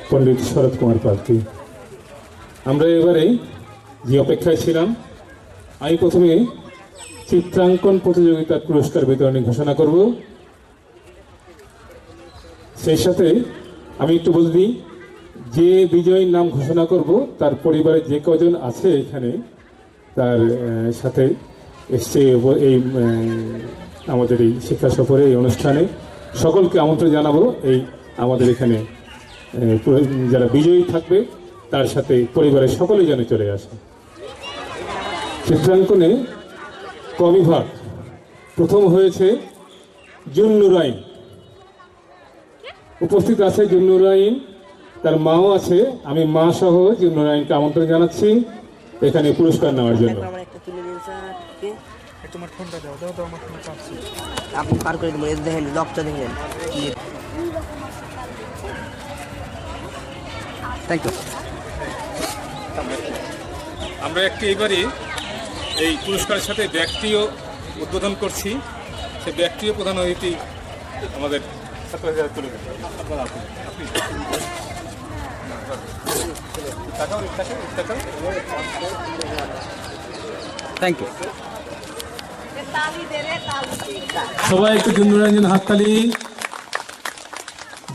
পণ্ডিত শরৎ কুমার পাত্রী। আমরা এবারে যে অপেক্ষায় ছিলাম, আমি প্রথমে চিত্রাঙ্কন প্রতিযোগিতার পুরস্কার বিতরণী ঘোষণা করব। সেই সাথে আমি একটু বলে দিই, যে বিজয়ীর নাম ঘোষণা করব তার পরিবারের যে কজন আছে এখানে, তার সাথে এসছে এই আমাদের এই শিক্ষা সফরে, এই অনুষ্ঠানে সকলকে আমন্ত্রণ জানাবো। এই আমাদের এখানে যারা বিজয়ী থাকবে তার সাথে পরিবারের সকলেই যেন চলে আসে। চিত্রাঙ্কনে ক বিভাগ প্রথম হয়েছে জুন্নুরাইন। উপস্থিত আছে জুন্নুরাইন, তার মাও আছে। আমি মা সহ জুন্নুরাইনকে আমন্ত্রণ জানাচ্ছি এখানে পুরস্কার নেওয়ার জন্য। আপনি পার করে দেবেন, দেখেন লকটা দেখেন। Thank you. আমরা একটি এবারে এই পুরস্কারের সাথে ব্যাগটিও উদ্বোধন করছি। সেই ব্যাগটিও প্রধান অতিথি আমাদের ছাত্রছাত্রীরা তুলে দেবেন। Thank you. সবাই একটু জুন্নুরাইন হাততালি।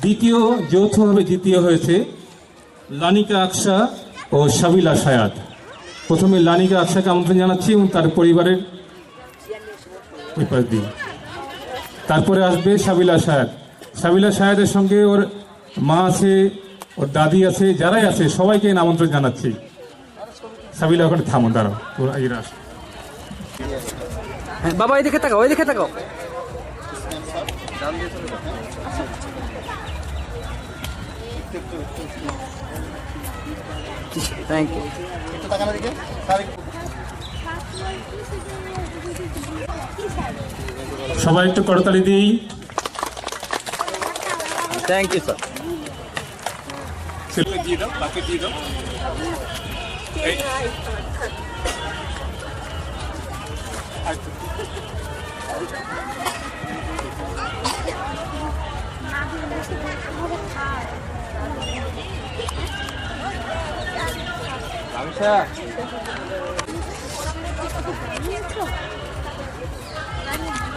দ্বিতীয়, যৌথভাবে দ্বিতীয় হয়েছে লানিকা আকশা ও সাবিলা সায়াদ। প্রথমে লানিকা আকশাকে আমন্ত্রণ জানাচ্ছি এবং তার পরিবারের দিন। তারপরে আসবে সাবিলা সায়াদ। সাবিলা সায়াদের সঙ্গে ওর মা আছে, ওর দাদি আছে, যারাই আছে সবাইকে আমন্ত্রণ জানাচ্ছি। সাবিলা ওখানে থামো, দাঁড়াও, তোর এরা আস। বাবা এদিকে তাকাও, এদিকে তাকাও। Thank you. সবাই একটু করতালি দিই। Thank you sir. দিয়ে দাও, বাকি দিয়ে দাও।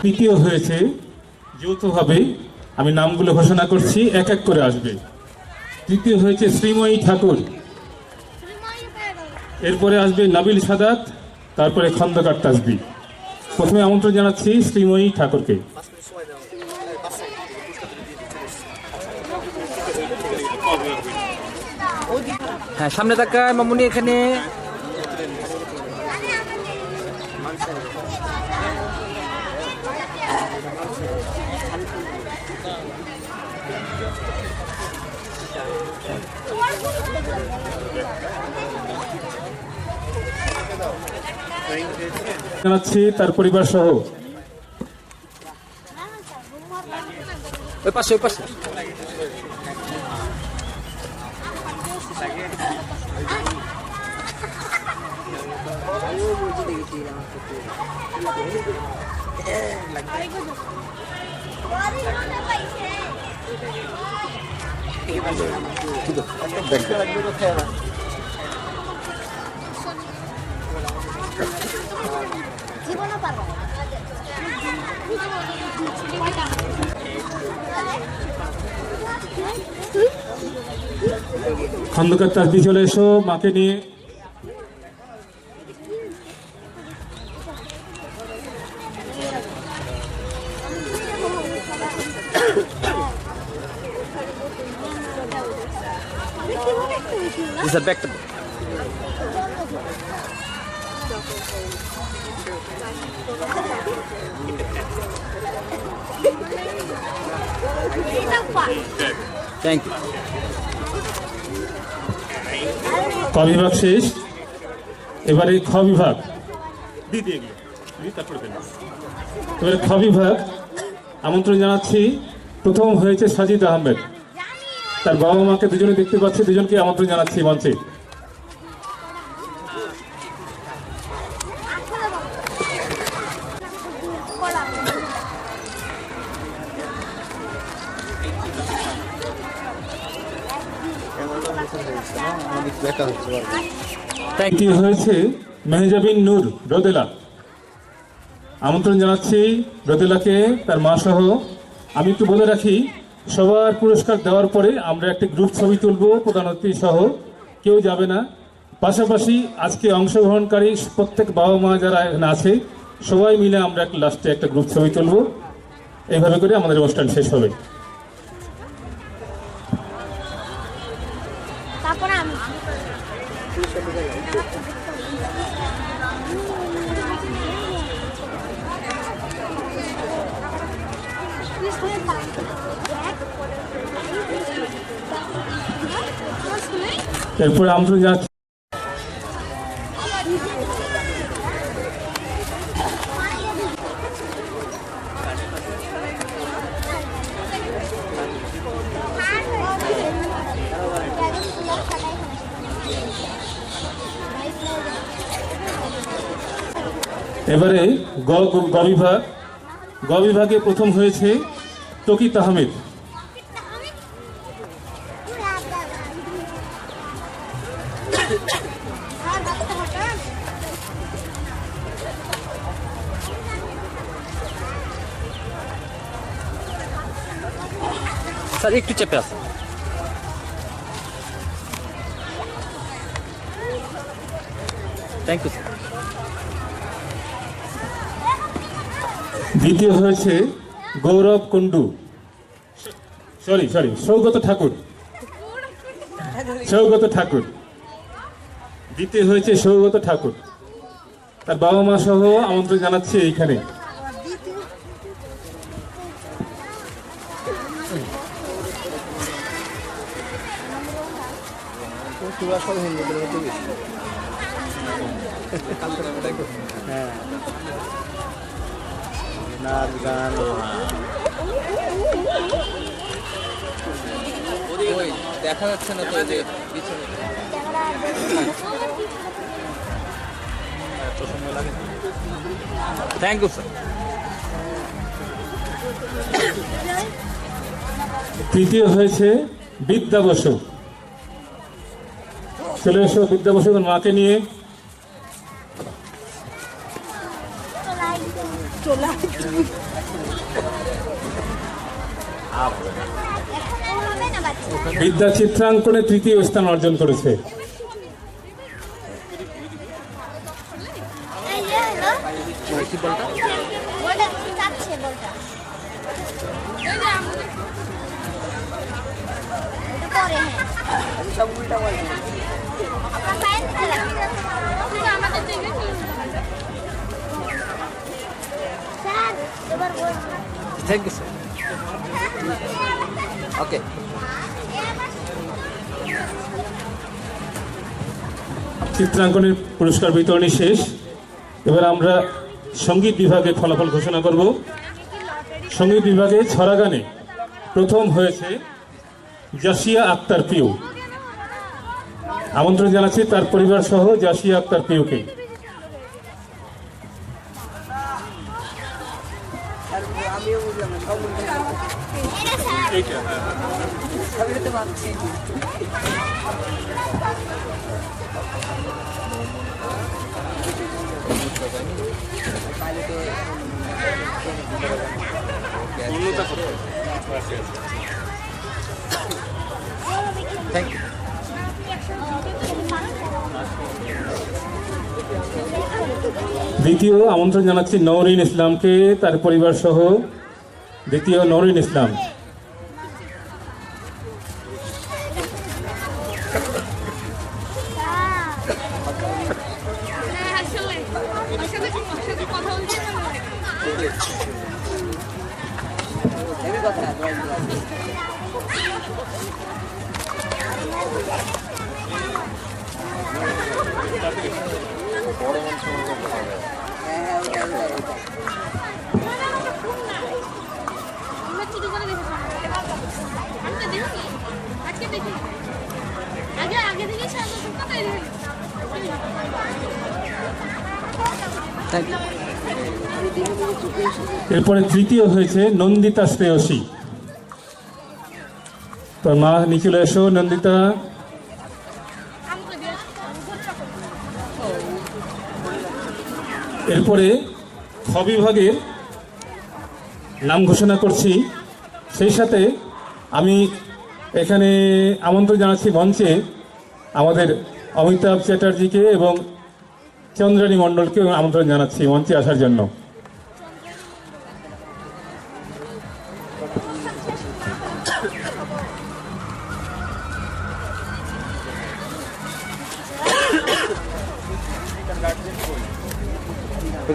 তৃতীয় হয়েছে যৌথভাবে, আমি নামগুলো ঘোষণা করছি, এক এক করে আসবে। তৃতীয় হয়েছে শ্রীময়ী ঠাকুর, এরপরে আসবে নাবিল সাদাত, তারপরে খন্দকার তাসবি। প্রথমে আমন্ত্রণ জানাচ্ছি শ্রীময়ী ঠাকুরকে। হ্যাঁ, সামনে তাকায় মামুনি। এখানে জানাচ্ছি তার পরিবার সহ। ওই পাশে, ওই পাশে। খন্দকার তাসবি চলে এসো মাকে নিয়ে। This is a back to back. Thank you. ক বিভাগ শেষ, এবারে খ বিভাগ। এবারে খ বিভাগ আমন্ত্রণ জানাচ্ছি। প্রথম হয়েছে সাজিদ আহমেদ, তার বাবা মাকে দুজনে দেখতে পাচ্ছি, দুজনকে আমন্ত্রণ জানাচ্ছি মঞ্চে। থ্যাংক এটি হয়েছে মেহজাবিন নূর রোদেলা। আমন্ত্রণ জানাচ্ছি রোদেলাকে, তার মা সহ। আমি একটু বলে রাখি, সবার পুরস্কার দেওয়ার পরে আমরা একটি গ্রুপ ছবি তুলব, প্রধান অতিথি সহ কেউ যাবে না। পাশাপাশি আজকে অংশগ্রহণকারী প্রত্যেক বাবা মা যারা এখানে আছে সবাই মিলে আমরা লাস্টে একটা গ্রুপ ছবি তুলব। এইভাবে করে আমাদের অনুষ্ঠান শেষ হবে। তারপরে আমি এরপরে আমন্ত্রণ জানাচ্ছি এবারে গ বিভাগে প্রথম হয়েছে তকিত আহমেদ। স্যার একটু চেপে আছে। Thank you sir. দ্বিতীয় হয়েছে গৌরব কুন্ডু, সৌগত ঠাকুর। দ্বিতীয় হয়েছে সৌগত ঠাকুর। তার বাবা মা সহ আমন্ত্রণ জানাচ্ছি এইখানে। নাচ গান দেখা যাচ্ছে না তো, যে পিছনে থ্যাংক ইউ স্যার। তৃতীয় হয়েছে বিদ্যা বসু। চলে এসো বিদ্যা বসু মাকে নিয়ে। বিদ্যা চিত্রাঙ্কনে তৃতীয় স্থান অর্জন করেছে। Thank you sir. ওকে, চিত্রাঙ্কনের পুরস্কার বিতরণী শেষ। এবার আমরা সঙ্গীত বিভাগে ফলাফল ঘোষণা করব। সঙ্গীত বিভাগে ছড়া গানে প্রথম হয়েছে জাসিয়া আক্তার পিউ। আমন্ত্রণ জানাচ্ছি তার পরিবার সহ জাসিয়া আক্তার পিউকে। Thank you. দ্বিতীয় আমন্ত্রণ জানাচ্ছি নওরিন ইসলামকে, তার পরিবার সহ। দ্বিতীয় নওরিন ইসলাম। এরপরে তৃতীয় হয়েছে নন্দিতা শ্রেয়সী। তোর মা নিচে এসো নন্দিতা। এরপরে খ বিভাগের নাম ঘোষণা করছি। সেই সাথে আমি এখানে আমন্ত্রণ জানাচ্ছি মঞ্চে আমাদের অমিতাভ চ্যাটার্জিকে এবং চন্দ্রানী মণ্ডলকে আমন্ত্রণ জানাচ্ছি মঞ্চে আসার জন্য।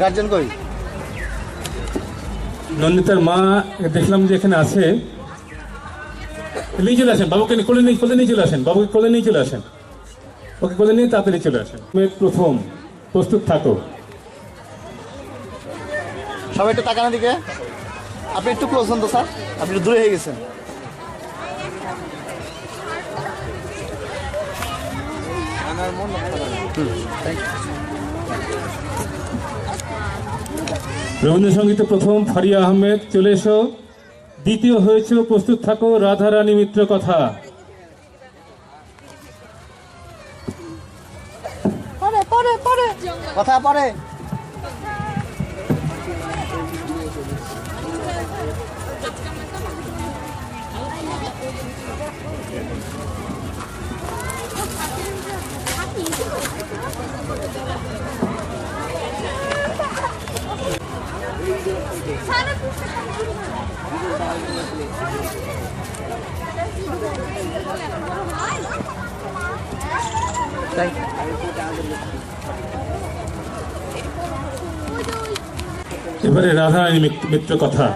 গার্জেন কই? নন্দিতার মা দেখলাম যে এখানে আছে, নিয়ে চলে আসেন বাবুকে কোলে নিয়ে চলে আসেন, বাবুকে কোলে নিয়ে চলে আসেন, ওকে কোলে নিয়ে তাড়াতাড়ি চলে আসেন। প্রথম প্রস্তুত থাকো। সবাই একটু তাকানো দিকে। আপনি একটু ক্লোজ হন তো স্যার, আপনি একটু দূরে হয়ে গেছেন। রবীন্দ্রসঙ্গীতে প্রথম ফারিয়া আহমেদ, চলে এসো। দ্বিতীয় হয়েছে প্রস্তুত থাকো রাধারানী মিত্র কথা। কথা পরে। এবারে রাধারানী মিত্র কথা।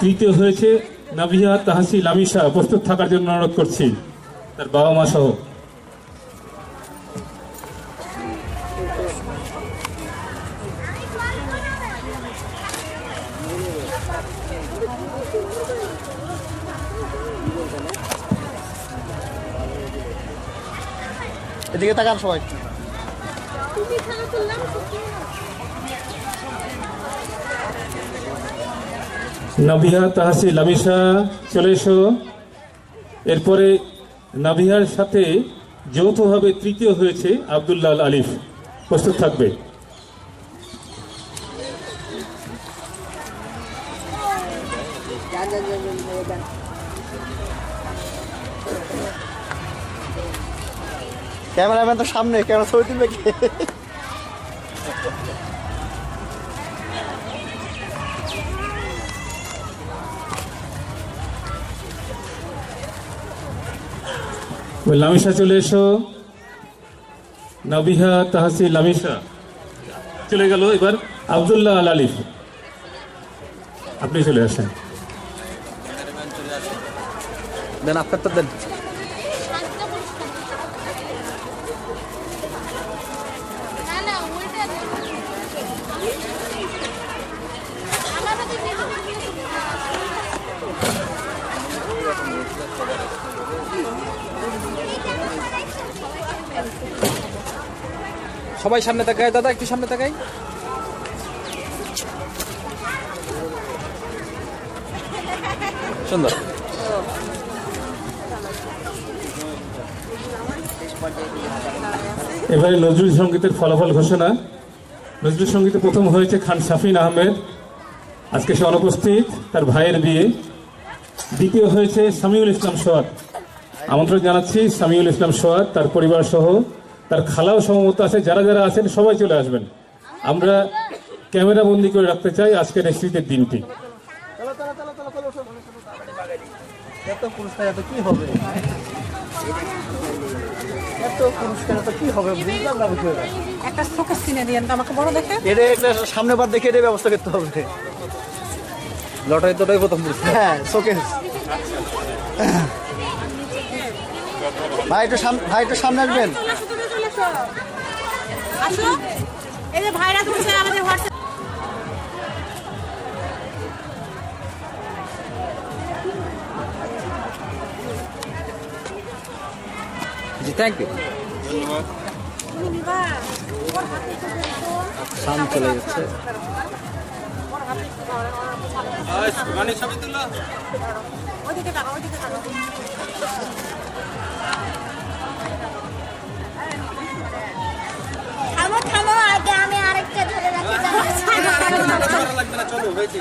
তৃতীয় হয়েছে নাভিয়া তাহসিল আমিশা, প্রস্তুত থাকার জন্য অনুরোধ করছি তার বাবা মা সহ। এদিকে তাকান সবাই। নাভিয়া তাহসিল আমিশা, চলে এসো। এরপরে নাভিয়ার সাথে যৌথভাবে তৃতীয় হয়েছে আব্দুল্লাহ আলিফ, প্রস্তুত থাকবে। ক্যামেরাম্যান তো সামনে, ক্যামেরা ছবি তুলবে কে? লামিশা চলে এসো। নাবিহা তাহসিল লামিশা চলে গেল। এবার আব্দুল্লাহ আল আলিফ, আপনি চলে আসেন। দেন আপনারটা দেন। সবাই সামনে তাকায়, দাদা একটু সামনে তাকাই। সুন্দর। এবারে নজরুল সঙ্গীতের ফলাফল ঘোষণা। নজরুল সঙ্গীতে প্রথম হয়েছে খান শাফিন আহমেদ, আজকে সে অনুপস্থিত, তার ভাইয়ের বিয়ে। দ্বিতীয় হয়েছে সামিউল ইসলাম সোয়াদ, আমন্ত্রণ জানাচ্ছি সামিউল ইসলাম সোয়াদ, তার পরিবার সহ, তার খালাও সম্ভবত আছে। যারা যারা আছেন সবাই চলে আসবেন, আমরা ক্যামেরা বন্দি করে রাখতে চাই আজকের এই শীতের দিনটি। এত পুরস্কার এত কি হবে? এত পুরস্কার এত কি হবে? বুঝলাম না বিষয়টা। একটা শোকেস কিনে দিয়েন তো আমাকে বড় দেখে। এটা একটা সামনে বার দেখে এটা ব্যবস্থা করতে হবে। লটারি তোটাই প্রথম পুরস্কার। হ্যাঁ, শোকেস। ভাই একটু সামনে আসবেন। আসো, এই যে ভাইরাস হচ্ছে আমাদের হোয়াটসঅ্যাপ। জি, থ্যাংক ইউ। সাম চলে যাচ্ছে। ওইদিকে টাকা, ওইদিকে টাকা। থামো থামো, আগে আমি আরেকটা ধরে রাখি। না চলো হয়েছে